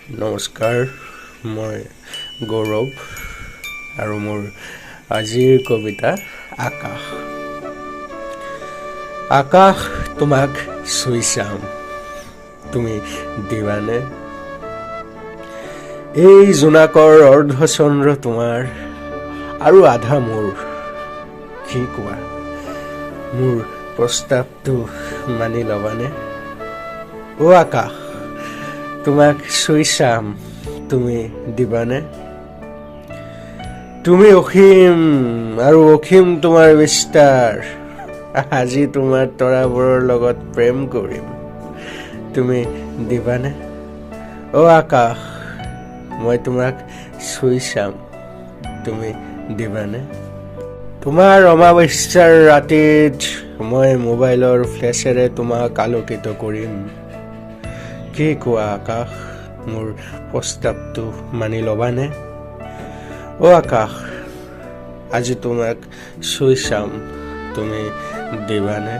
নমস্কাৰ, মই গৌৰৱ আৰু মোৰ আজিৰ কবিতা আকাশ। আকাশ তোমাক চুই চাম, তুমি দিবানে? এই জোনাকৰ অৰ্ধচন্দ্ৰ তোমাৰ আৰু আধা মোৰ। কি কোৱা, মোৰ প্ৰস্তাৱটো মানি ল'বানে? আকাশ তোমাক চুই চাম, তুমি দিবানে? তুমি অসীম আৰু অসীম তোমাৰ বিস্তাৰ। আজি তোমাৰ তৰাবোৰৰ লগত প্ৰেম কৰিম, তুমি দিবানে? আকাশ মই তোমাক চুই চাম, তুমি দিবানে? তোমাৰ অমাৱস্যাৰ ৰাতিত মই মোবাইলৰ ফ্লেছেৰে তোমাক আলোকিত কৰিম। কি কোৱা আকাশ, মোৰ প্ৰস্তাৱটো মানি ল'বানে? আকাশ আজি তোমাক চুই চাম, তুমি দিবানে?